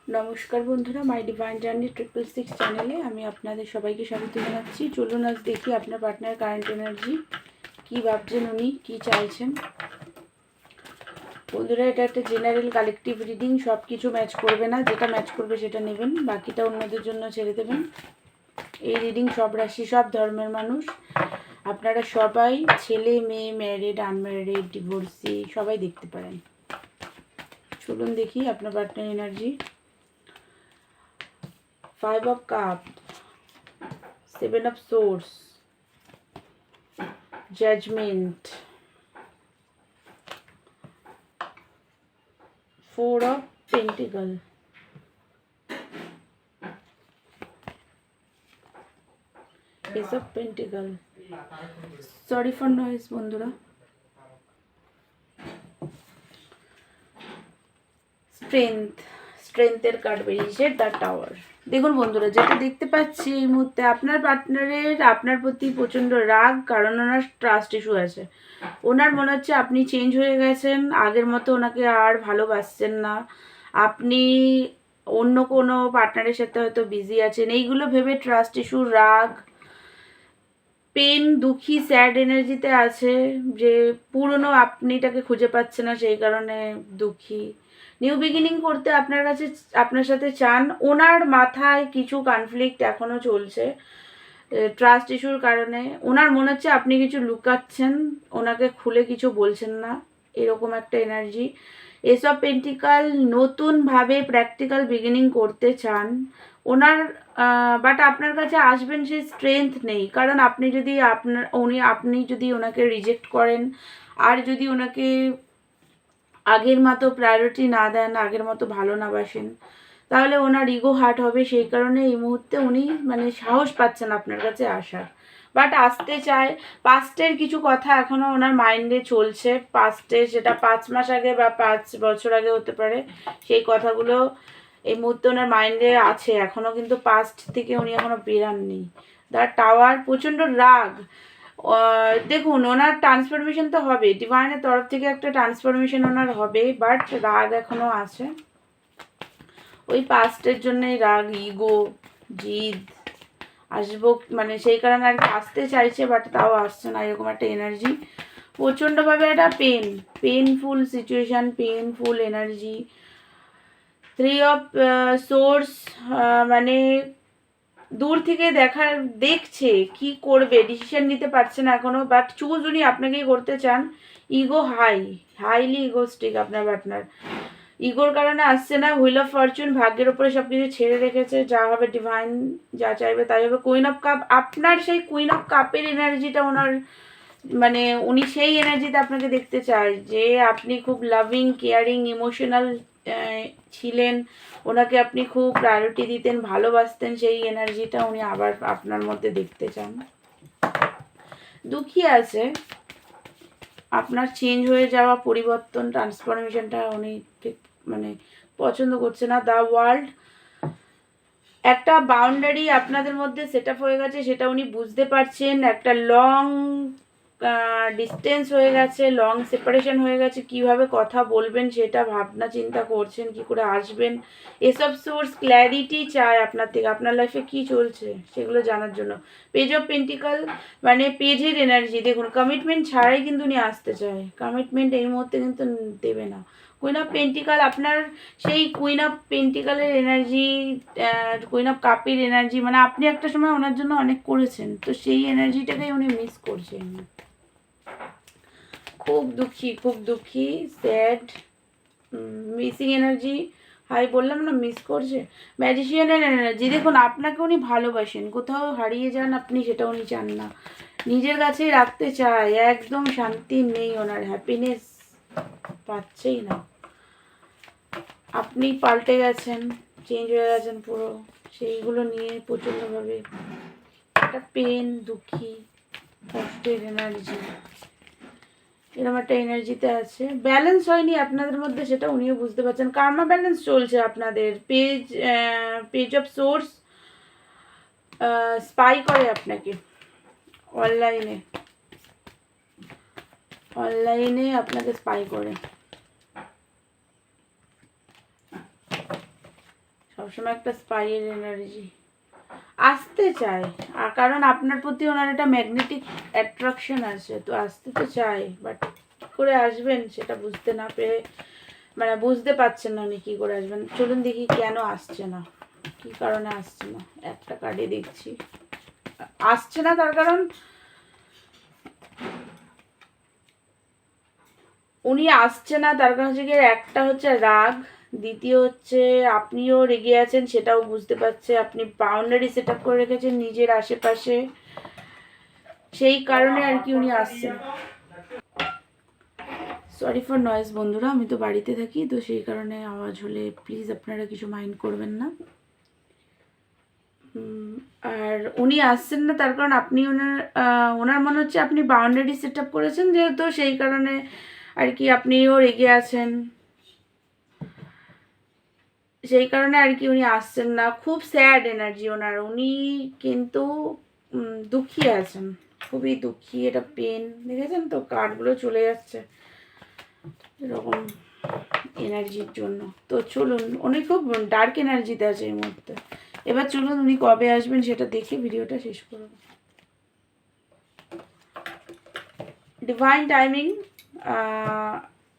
নমস্কার বন্ধুরা, মাই divine journey 666 চ্যানেলে আমি আপনাদের সবাইকে স্বাগত জানাচ্ছি। চলুন আজ দেখি আপনার পার্টনার কারেন্ট এনার্জি কী ভাবছেন, উনি কী চাইছেন। বন্ধুরা, এটা একটা জেনারেল কালেকটিভ রিডিং, সব কিছু ম্যাচ করবে না, যেটা ম্যাচ করবে সেটা নেবেন, বাকিটা অন্যদের জন্য ছেড়ে দেবেন। এই রিডিং সব রাশি, সব ধর্মের মানুষ, আপনারা সবাই, ছেলে মেয়ে, ম্যারিড, আনম্যারিড, ডিভোর্সি, সবাই দেখতে পারেন। চলুন দেখি আপনার partner energy. 5 of Cups, 7 of Swords, Judgment, 4 of Pentacles, Ace of Pentacles. Sorry for noise বন্ধুরা। স্ট্রেংথের কার্ড বেরিয়েছে, দ্য টাওয়ার। দেখুন বন্ধুরা, যেটা দেখতে পাচ্ছি এই মুহূর্তে আপনার পার্টনারের আপনার প্রতি প্রচণ্ড রাগ, কারণ ওনার ট্রাস্ট ইস্যু আছে। ওনার মনে হচ্ছে আপনি চেঞ্জ হয়ে গেছেন, আগের মতো ওনাকে আর ভালোবাসছেন না, আপনি অন্য কোনো পার্টনারের সাথে হয়তো বিজি আছেন। এইগুলো ভেবে ট্রাস্ট ইস্যু, রাগ, পেন, দুঃখী, স্যাড এনার্জিতে আছে, যে পুরনো আপনিটাকে খুঁজে পাচ্ছে না, সেই কারণে দুঃখী। নিউ বিগিনিং করতে আপনার সাথে চান। ওনার মাথায় কিছু কনফ্লিক্ট এখনও চলছে ট্রাস্ট ইস্যুর কারণে। ওনার মনে হচ্ছে আপনি কিছু লুকাচ্ছেন, ওনাকে খুলে কিছু বলছেন না, এরকম একটা এনার্জি। এসব পেন্টিকাল নতুনভাবে প্র্যাকটিক্যাল বিগিনিং করতে চান ওনার, বাট আপনার কাছে আসবেন সেই স্ট্রেংথ নেই। কারণ আপনি যদি ওনাকে রিজেক্ট করেন, আর যদি ওনাকে আগের মতো প্রায়োরিটি না দেন, আগের মতো ভালো না বাসেন, তাহলে ওনার ইগো হার্ট হবে। সেই কারণে এই মুহূর্তে উনি সাহস পাচ্ছেন আপনার কাছে আসার, বাট আসতে চায়। পাস্টের কিছু কথা এখনও ওনার মাইন্ডে চলছে, পাস্টে, সেটা 5 মাস আগে বা 5 বছর আগে হতে পারে। সেই কথাগুলো এই মুহূর্তে ওনার মাইন্ডে আছে এখনও, কিন্তু পাস্ট থেকে উনি এখনও বেরাননি। দ্য টাওয়ার, প্রচণ্ড রাগ। দেখুন, ওনার ট্রান্সফরমেশন তো হবে, ডিভাইনের তরফ থেকে একটা ট্রান্সফরমেশন ওনার হবে, বাট রাগ এখনও আছে। ওই পাস্টের জন্যই রাগ, ইগো, জিদ আসবো, সেই কারণে আর কি আসতে চাইছে, বাট তাও আসছে না, এরকম একটা এনার্জি। প্রচণ্ডভাবে একটা painful situation, painful energy. 3 of Swords, দূর থেকে দেখছে কি করবে, ডিসিশন নিতে পারছে না এখনো, বাট চুজ উনি আপনাকেই করতে চান। ইগো হাইলি ইগোস্টিক আপনার পার্টনার, ইগোর কারণে আসছে না। হুইল অফ ফরচুন, ভাগ্যের ওপরে সব কিছু ছেড়ে রেখেছে, যা হবে ডিভাইন যা চাইবে তাই হবে। কুইন অফ কাপ, আপনার সেই কুইন অফ কাপের এনার্জিটা ওনার, উনি সেই এনার্জিতে আপনাকে দেখতে চায়, যে আপনি খুব লাভিং, কেয়ারিং, ইমোশনাল ছিলেন, ওনাকে আপনি খুব প্রায়োরিটি দিতেন, ভালোবাসতেন, সেই এনার্জিটা উনি আবার আপনার মধ্যে দেখতে চান। দুঃখী আছে, আপনার চেঞ্জ হয়ে যাওয়া, পরিবর্তন, ট্রান্সফরমেশনটা উনি ঠিক পছন্দ করছে না। দ্য ওয়ার্ল্ড, একটা বাউন্ডারি আপনাদের মধ্যে সেট আপ হয়ে গেছে, সেটা উনি বুঝতে পারছেন। একটা লং ডিস্টেন্স হয়ে গেছে, লং সেপারেশন হয়ে গেছে, কিভাবে কথা বলবেন সেটা ভাবনা চিন্তা করছেন, কি করে আসবেন। এসব সোর্স ক্ল্যারিটি চায় আপনার থেকে, আপনার লাইফে কি চলছে সেগুলো জানার জন্য। পেজ অফ পেন্টিকাল, পেজের এনার্জি। দেখুন, কমিটমেন্ট ছাড়াই কিন্তু উনি আসতে চায়, কমিটমেন্ট এই মুহূর্তে কিন্তু দেবে না। কুইন অফ পেন্টিকাল, আপনার সেই কুইন অফ পেন্টিকালের এনার্জি, কুইন অফ কাপের এনার্জি, আপনি একটা সময় ওনার জন্য অনেক করেছেন, তো সেই এনার্জিটাকেই উনি মিস করছেন। খুব দুঃখী, স্যাড, মিসিং এনার্জি। বললাম না, মিস করছে। ম্যাজিশিয়ানের এনার্জি, দেখুন আপনাকে উনি ভালোবাসেন, কোথাও হারিয়ে যান আপনি, সেটা উনি চান না, নিজের কাছেই রাখতে চায়। একদম শান্তি নেই ওনার, হ্যাপিনেস পাচ্ছেই না। আপনি পাল্টে গেছেন, চেঞ্জ হয়ে গেছেন পুরো, সেইগুলো নিয়ে প্রচণ্ডভাবে একটা পেন, দুঃখী, কষ্টের এনার্জি, এরকম একটা এনার্জিতে আছে। ব্যালেন্স হয়নি আপনাদের মধ্যে, সেটা উনিও বুঝতে পারছেন। কার্মা ব্যালেন্স চলছে আপনাদের। পেজ অফ সোর্স, স্পাই করে আপনাকে অনলাইনে আপনাকে স্পাই করে। সবসময় একটা স্পাইয়ের এনার্জি আসতে চায়, আর কারণ আপনার প্রতি ওনার একটা ম্যাগনেটিক অ্যাট্রাকশন আছে, তো আসতে তো চায়, বাট কী করে আসবেন সেটা বুঝতে না পেরে, মানে বুঝতে পারছেন না উনি কী করে আসবেন। চলুন দেখি কেন আসছে না, কী কারণে আসছে না। একটা কার্ডে দেখছি আসছে না, তার কারণ উনি আসছে না, তার কারণ হচ্ছে গিয়ে একটা হচ্ছে রাগ, দ্বিতীয় হচ্ছে আপনিও রেগে আছেন, সেটাও বুঝতে পারছে। আপনি বাউন্ডারি সেট আপ করে রেখেছেন নিজের আশেপাশে, সেই কারণে আর কি উনি আসছেন। সরি ফর নয়েজ বন্ধুরা, আমি তো বাড়িতে থাকি, তো সেই কারণে আওয়াজ হলে প্লিজ আপনারা কিছু মাইন্ড করবেন না। আর উনি আসছেন না তার কারণ আপনি ওনার মনে হচ্ছে আপনি বাউন্ডারি সেট আপ করেছেন, যেহেতু সেই কারণে আর কি আপনিও রেগে আছেন, সেই কারণে আর কি উনি আসছেন না। খুব স্যাড এনার্জি ওনার, উনি কিন্তু দুঃখী আছেন, খুবই দুঃখী। এটা পেন, দেখেছেন তো কার্ডগুলো চলে যাচ্ছে এরকম এনার্জির জন্য। তো চলুন, উনি খুব ডার্ক এনার্জিতে আছে এই মুহূর্তে। এবার চলুন উনি কবে আসবেন সেটা দেখে ভিডিওটা শেষ করব। ডিভাইন টাইমিং,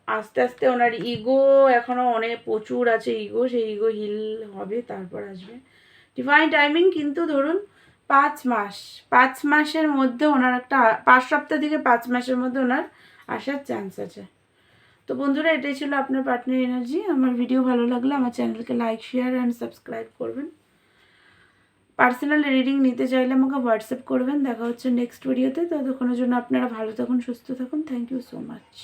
আস্তে আস্তে ওনার ইগো এখনও অনেক প্রচুর আছে, ইগো, সেই ইগো হিল হবে তারপর আসবে ডিভাইন টাইমিং। কিন্তু ধরুন 5 মাস, 5 মাসের মধ্যে ওনার একটা 5 সপ্তাহ থেকে 5 মাসের মধ্যে ওনার আসার চান্স আছে। তো বন্ধুরা, এটাই ছিল আপনার পার্টনার এনার্জি। আমার ভিডিও ভালো লাগলে আমার চ্যানেলকে লাইক, শেয়ার অ্যান্ড সাবস্ক্রাইব করবেন। পার্সোনাল রিডিং নিতে চাইলে আমাকে হোয়াটসঅ্যাপ করবেন। দেখা হচ্ছে নেক্সট ভিডিওতে। ততক্ষণের জন্য আপনারা ভালো থাকুন, সুস্থ থাকুন। Thank you so much.